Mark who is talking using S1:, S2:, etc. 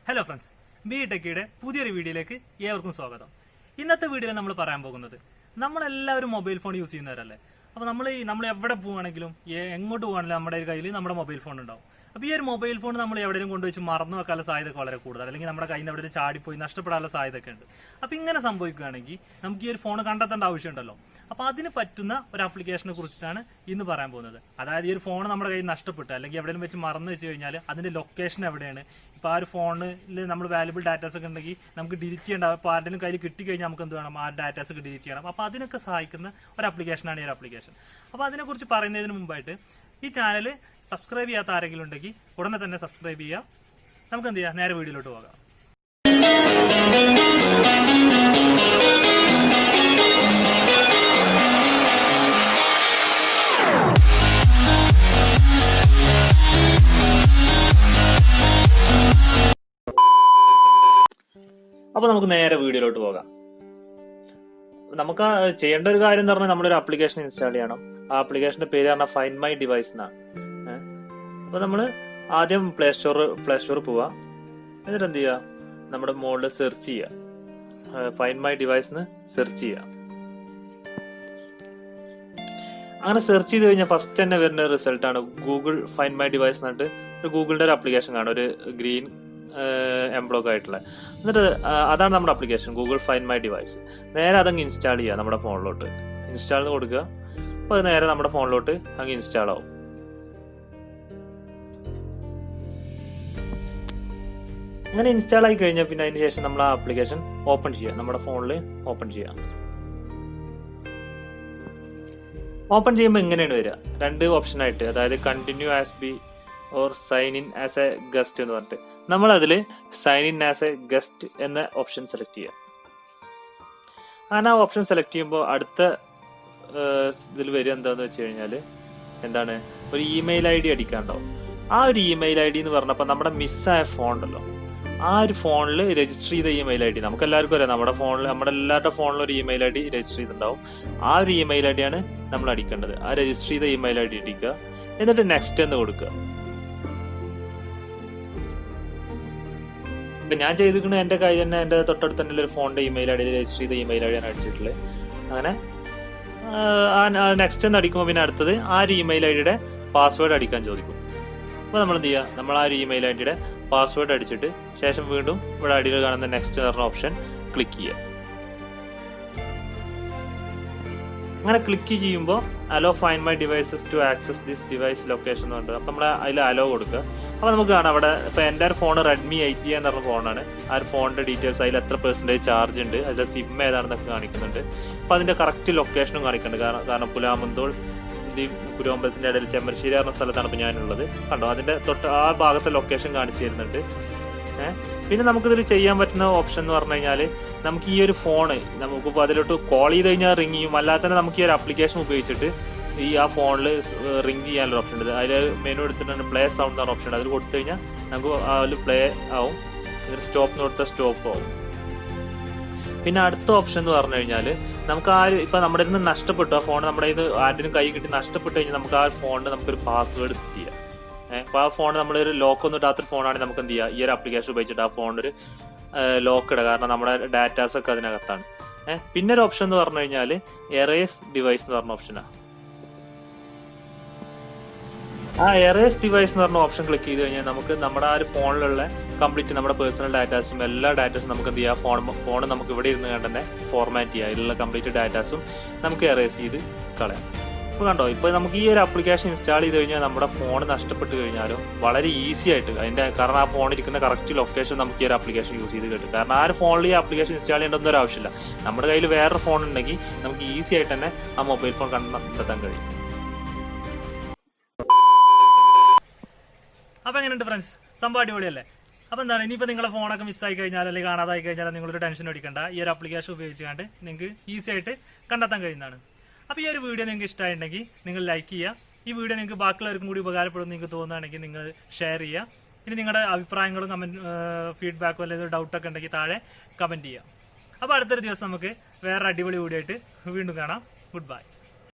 S1: Hello friends, Techyയുടെ പുതിയൊരു വീഡിയോയിലേക്ക് ഏവർക്കും സ്വാഗതം. ഇന്നത്തെ വീഡിയോയിൽ നമ്മൾ പറയാൻ പോകുന്നത് നമ്മളെല്ലാവരും മൊബൈൽ ഫോൺ യൂസ് ചെയ്യുന്നവരല്ലേ. അപ്പോൾ നമ്മൾ എവിടെ പോവുകയാണെങ്കിലും എങ്ങോട്ട് പോകാണെങ്കിലും നമ്മുടെ കയ്യിൽ നമ്മുടെ മൊബൈൽ ഫോൺ ഉണ്ടാവും. അപ്പോൾ ഈ ഒരു മൊബൈൽ ഫോൺ നമ്മൾ എവിടെയും കൊണ്ടുവച്ച് മറന്നു വെക്കാനുള്ള സാധ്യത വളരെ കൂടുതൽ, അല്ലെങ്കിൽ നമ്മുടെ കയ്യിൽ നിന്ന് എവിടെയും ചാടിപ്പോയി നഷ്ടപ്പെടാനുള്ള സാധ്യതയൊക്കെ ഉണ്ട്. അപ്പോൾ ഇങ്ങനെ സംഭവിക്കുകയാണെങ്കിൽ നമുക്ക് ഈ ഒരു ഫോൺ കണ്ടെത്തേണ്ട ആവശ്യമുണ്ടല്ലോ. അപ്പോൾ അതിന് പറ്റുന്ന ഒരു ആപ്ലിക്കേഷനെ കുറിച്ചിട്ടാണ് ഇന്ന് പറയാൻ പോകുന്നത്. അതായത് ഈ ഒരു ഫോൺ നമ്മുടെ കയ്യിൽ നഷ്ടപ്പെട്ടു അല്ലെങ്കിൽ എവിടെയും വെച്ച് മറന്നു വെച്ച് കഴിഞ്ഞാൽ അതിൻ്റെ ലൊക്കേഷൻ എവിടെയാണ്. ഇപ്പോൾ ആ ഒരു ഫോണിൽ നമ്മൾ വാല്യുബിൾ ഡാറ്റാസ് ഒക്കെ ഉണ്ടെങ്കിൽ നമുക്ക് ഡിലീറ്റ് ചെയ്യേണ്ട. അപ്പോൾ ആരുടെയും കയ്യിൽ കിട്ടിക്കഴിഞ്ഞാൽ നമുക്ക് എന്ത് വേണം, ആ ഡാറ്റാസ് ഒക്കെ ഡിലീറ്റ് ചെയ്യണം. അപ്പോൾ അതിനൊക്കെ സഹായിക്കുന്ന ഒരു ആപ്ലിക്കേഷനാണ് ഈ ഒരു ആപ്ലിക്കേഷൻ. അപ്പോൾ അതിനെക്കുറിച്ച് പറയുന്നതിന് മുമ്പായിട്ട് ഈ ചാനൽ സബ്സ്ക്രൈബ് ചെയ്യാത്ത ആരെങ്കിലും ഉണ്ടെങ്കിൽ ഉടനെ തന്നെ സബ്സ്ക്രൈബ് ചെയ്യുക. നമുക്ക് എന്ത് ചെയ്യാം, നേരെ വീഡിയോയിലോട്ട് പോകാം. അപ്പോൾ നമുക്ക് നേരെ വീഡിയോയിലോട്ട് പോകാം. നമുക്ക് ചെയ്യേണ്ട ഒരു കാര്യം എന്ന് പറഞ്ഞാൽ നമ്മളൊരു ആപ്ലിക്കേഷൻ ഇൻസ്റ്റാൾ ചെയ്യണം. ആ ആപ്ലിക്കേഷന്റെ പേര് പറഞ്ഞാൽ ഫൈൻഡ് മൈ ഡിവൈസ് എന്നാണ്. അപ്പോൾ നമ്മൾ ആദ്യം പ്ലേ സ്റ്റോർ പോവുക. എന്നിട്ട് എന്ത് ചെയ്യുക, നമ്മുടെ മോളിൽ സെർച്ച് ചെയ്യുക, ഫൈൻഡ് മൈ ഡിവൈസ് സെർച്ച് ചെയ്യുക. അങ്ങനെ സെർച്ച് ചെയ്ത് കഴിഞ്ഞാൽ ഫസ്റ്റ് തന്നെ വരുന്ന റിസൾട്ടാണ് ഗൂഗിൾ ഫൈൻഡ് മൈ ഡിവൈസ് എന്നിട്ട് ഒരു ഗൂഗിളിന്റെ ഒരു ആപ്ലിക്കേഷൻ കാണും, ഒരു ഗ്രീൻ എംബ്ലോക്ക് ആയിട്ടുള്ള. എന്നിട്ട് അതാണ് നമ്മുടെ application Google find my device. നേരെ അതങ്ങ് ഇൻസ്റ്റാൾ ചെയ്യുക നമ്മുടെ ഫോണിലോട്ട്. ഇൻസ്റ്റാൾ കൊടുക്കുക. അപ്പോൾ അത് നേരെ നമ്മുടെ ഫോണിലോട്ട് അങ്ങ് ഇൻസ്റ്റാൾ ആവും. അങ്ങനെ ഇൻസ്റ്റാൾ ആയി കഴിഞ്ഞാൽ പിന്നെ അതിന് ശേഷം നമ്മൾ ആ ആപ്ലിക്കേഷൻ ഓപ്പൺ ചെയ്യുക, നമ്മുടെ ഫോണിൽ ഓപ്പൺ ചെയ്യുക. ഓപ്പൺ ചെയ്യുമ്പോൾ ഇങ്ങനെയാണ് വരിക, രണ്ട് ഓപ്ഷനായിട്ട്. അതായത് continue as B or sign in as a guest എന്ന് പറഞ്ഞിട്ട് നമ്മൾ അതിൽ sign in as a guest എന്ന ഓപ്ഷൻ സെലക്ട് ചെയ്യുക. അങ്ങനെ ആ ഓപ്ഷൻ സെലക്ട് ചെയ്യുമ്പോൾ അടുത്ത ഇതിൽ വരിക എന്താന്ന് വെച്ച് കഴിഞ്ഞാൽ എന്താണ്, ഒരു ഇമെയിൽ ഐ ഡി അടിക്കാണ്ടാവും. ആ ഒരു ഇമെയിൽ ഐ ഡി എന്ന് പറഞ്ഞപ്പോൾ നമ്മുടെ മിസ്സായ ഫോൺ ഉണ്ടല്ലോ, ആ ഒരു ഫോണിൽ രജിസ്റ്റർ ചെയ്ത ഇമെയിൽ ഐ ഡി നമുക്ക് എല്ലാവർക്കും അറിയാം. നമ്മുടെ എല്ലാവരുടെ ഫോണിലും ഒരു ഇമെയിൽ ഐ ഡി രജിസ്റ്റർ ചെയ്തിട്ടുണ്ടാവും. ആ ഒരു ഇമെയിൽ ഐ ഡി ആണ് നമ്മൾ അടിക്കേണ്ടത്. ആ രജിസ്റ്റർ ചെയ്ത ഇമെയിൽ ഐ ഡി അടിക്കുക. എന്നിട്ട് നെക്സ്റ്റ് എന്ന് കൊടുക്കുക. ഇപ്പൊ ഞാൻ ചെയ്തിരിക്കുന്നത് എന്റെ കയ്യിൽ തന്നെ എന്റെ തൊട്ടടുത്ത് തന്നെ ഒരു ഫോണിന്റെ ഇമെയിൽ ഐ ഡി രജിസ്റ്റർ ചെയ്ത ഇമെയിൽ ഐ ഡി ആണ് അടിച്ചിട്ടുള്ളത്. അങ്ങനെ നെക്സ്റ്റ് എന്ന് അടിക്കുമ്പോൾ പിന്നെ അടുത്തത് ആ ഒരു ഇമെയിൽ ഐ ഡിയുടെ പാസ്വേഡ് അടിക്കാൻ ചോദിക്കും. അപ്പോൾ നമ്മൾ എന്ത് ചെയ്യുക, നമ്മൾ ആ ഒരു ഇമെയിൽ ഐ ഡിയുടെ പാസ്വേഡ് അടിച്ചിട്ട് ശേഷം വീണ്ടും ഇവിടെ അടിയിൽ കാണുന്ന നെക്സ്റ്റ് എന്ന് പറഞ്ഞ ഓപ്ഷൻ ക്ലിക്ക് ചെയ്യുക. അങ്ങനെ ക്ലിക്ക് ചെയ്യുമ്പോൾ allow find my devices to access this device location എന്ന് പറഞ്ഞിട്ട് അപ്പം നമ്മൾ അതിൽ അലോ കൊടുക്കുക. അപ്പോൾ നമുക്ക് കാണാം അവിടെ ഇപ്പോൾ എൻ്റെ ഒരു ഫോൺ റെഡ്മി 8 എന്ന് പറഞ്ഞ ഫോണാണ്. ആ ഒരു ഫോണിൻ്റെ ഡീറ്റെയിൽസ്, അതിൽ എത്ര പെർസെൻറ്റേജ് ചാർജ് ഉണ്ട്, അതിൻ്റെ സിം ഏതാണെന്നൊക്കെ കാണിക്കുന്നുണ്ട്. അപ്പോൾ അതിൻ്റെ കറക്റ്റ് ലൊക്കേഷനും കാണിക്കുന്നുണ്ട്. കാരണം പുലാമന്തോൾ കുരുവമ്പലത്തിൻ്റെ ഇടയിൽ ചെമ്മരശ്ശേരി പറഞ്ഞ സ്ഥലത്താണ് ഇപ്പോൾ ഞാനുള്ളത്. കണ്ടോ, അതിൻ്റെ തൊട്ട് ആ ഭാഗത്തെ ലൊക്കേഷൻ കാണിച്ചു തരുന്നുണ്ട്. പിന്നെ നമുക്കിതിൽ ചെയ്യാൻ പറ്റുന്ന ഓപ്ഷൻ എന്ന് പറഞ്ഞു കഴിഞ്ഞാൽ നമുക്ക് ഈ ഒരു ഫോണ് നമുക്കിപ്പോൾ അതിലോട്ട് കോൾ ചെയ്ത് കഴിഞ്ഞാൽ റിങ് ചെയ്യും. അല്ലാതെ തന്നെ നമുക്ക് ഈ ഒരു ആപ്ലിക്കേഷൻ ഉപയോഗിച്ചിട്ട് ഈ ആ ഫോണിൽ റിങ് ചെയ്യാനുള്ള ഓപ്ഷൻ ഉണ്ട്. അതിൽ മെനു എടുത്തിട്ടുണ്ട് പ്ലേ സൗണ്ട് എന്ന ഓപ്ഷൻ ഉണ്ട്. അതിൽ കൊടുത്തു കഴിഞ്ഞാൽ നമുക്ക് അതിൽ പ്ലേ ആവും. ഇതിൽ സ്റ്റോപ്പ് എന്ന് കൊടുത്താൽ സ്റ്റോപ്പ് ആവും. പിന്നെ അടുത്ത ഓപ്ഷൻ എന്ന് പറഞ്ഞു കഴിഞ്ഞാൽ നമുക്ക് ആ ഇപ്പം നമ്മുടെ നിന്ന് നഷ്ടപ്പെട്ടു ആ ഫോൺ, നമ്മുടെ ഇത് ആരുടെയും കൈ കിട്ടി നഷ്ടപ്പെട്ട് കഴിഞ്ഞാൽ നമുക്ക് ആ ഫോണിന് നമുക്കൊരു പാസ്വേഡ് സെറ്റ് ചെയ്യാം. അപ്പോൾ ആ ഫോൺ നമ്മളൊരു ലോക്ക് ഒന്നും ഇടാത്തൊരു ഫോണാണെങ്കിൽ നമുക്ക് എന്ത് ചെയ്യാം, ഈ ഒരു ആപ്ലിക്കേഷൻ ഉപയോഗിച്ചിട്ട് ആ ഫോണിനൊരു ലോക്ക് ഇടുക. കാരണം നമ്മുടെ ഡാറ്റാസ് ഒക്കെ അതിനകത്താണ്. പിന്നെ ഒരു ഓപ്ഷൻ എന്ന് പറഞ്ഞു കഴിഞ്ഞാൽ എറേസ് ഡിവൈസ് എന്ന് പറഞ്ഞ ഓപ്ഷനാണ്. ആ എറേസ് ഡിവൈസ് എന്ന് പറഞ്ഞ ഓപ്ഷൻ ക്ലിക്ക് ചെയ്ത് കഴിഞ്ഞാൽ നമുക്ക് നമ്മുടെ ആ ഒരു ഫോണിലുള്ള കംപ്ലീറ്റ് നമ്മുടെ പേഴ്സണൽ ഡാറ്റാസും എല്ലാ ഡാറ്റാസും നമുക്ക് എന്ത് ചെയ്യാം, ഫോൺ നമുക്ക് ഇവിടെ ഇരുന്ന് കണ്ട് തന്നെ ഫോർമാറ്റ് ചെയ്യാം. ഇതിലുള്ള കംപ്ലീറ്റ് ഡാറ്റാസും നമുക്ക് എറേസ് ചെയ്ത് കളയാം. ഇപ്പോൾ കണ്ടോ, ഇപ്പോൾ നമുക്ക് ഈ ഒരു ആപ്ലിക്കേഷൻ ഇൻസ്റ്റാൾ ചെയ്ത് കഴിഞ്ഞാൽ നമ്മുടെ ഫോൺ നഷ്ടപ്പെട്ട് കഴിഞ്ഞാലും വളരെ ഈസി ആയിട്ട് കാരണം ആ ഫോണിൽ ഇരിക്കുന്ന കറക്റ്റ് ലൊക്കേഷൻ നമുക്ക് ഈ ഒരു ആപ്ലിക്കേഷൻ യൂസ് ചെയ്ത് കിട്ടും. കാരണം ആ ഒരു ഫോണിൽ ഈ ആപ്ലിക്കേഷൻ ഇൻസ്റ്റാൾ ചെയ്യേണ്ട ഒരു ആവശ്യമില്ല. നമ്മുടെ കയ്യിൽ വേറൊരു ഫോൺ ഉണ്ടെങ്കിൽ നമുക്ക് ഈസി ആയിട്ട് തന്നെ ആ മൊബൈൽ ഫോൺ കണ്ടെത്താൻ കഴിയും. അപ്പോൾ എങ്ങനെയുണ്ട് ഫ്രണ്ട്സ്, സംഭവം അടിപൊളിയല്ലേ? അപ്പോൾ എന്താണ്, ഇനിയിപ്പോൾ നിങ്ങളുടെ ഫോണൊക്കെ മിസ്സായി കഴിഞ്ഞാൽ അല്ലെങ്കിൽ കാണാതായി കഴിഞ്ഞാൽ നിങ്ങളൊരു ടെൻഷൻ അടിക്കേണ്ട. ഈ ഒരു ആപ്ലിക്കേഷൻ ഉപയോഗിച്ചുകൊണ്ട് നിങ്ങൾക്ക് ഈസി ആയിട്ട് കണ്ടെത്താൻ കഴിയുന്നതാണ്. അപ്പോൾ ഈ ഒരു വീഡിയോ നിങ്ങൾക്ക് ഇഷ്ടമായിട്ടുണ്ടെങ്കിൽ നിങ്ങൾ ലൈക്ക് ചെയ്യുക. ഈ വീഡിയോ നിങ്ങൾക്ക് ബാക്കിയുള്ളവർക്കും കൂടി ഉപകാരപ്പെടും നിങ്ങൾക്ക് തോന്നുകയാണെങ്കിൽ നിങ്ങൾ ഷെയർ ചെയ്യുക. ഇനി നിങ്ങളുടെ അഭിപ്രായങ്ങളും ഫീഡ്ബാക്കും അല്ലെങ്കിൽ ഡൗട്ടൊക്കെ ഉണ്ടെങ്കിൽ താഴെ കമൻറ്റ് ചെയ്യുക. അപ്പോൾ അടുത്തൊരു ദിവസം നമുക്ക് വേറെ അടിപൊളി വീഡിയോ ആയിട്ട് വീണ്ടും കാണാം. Good bye.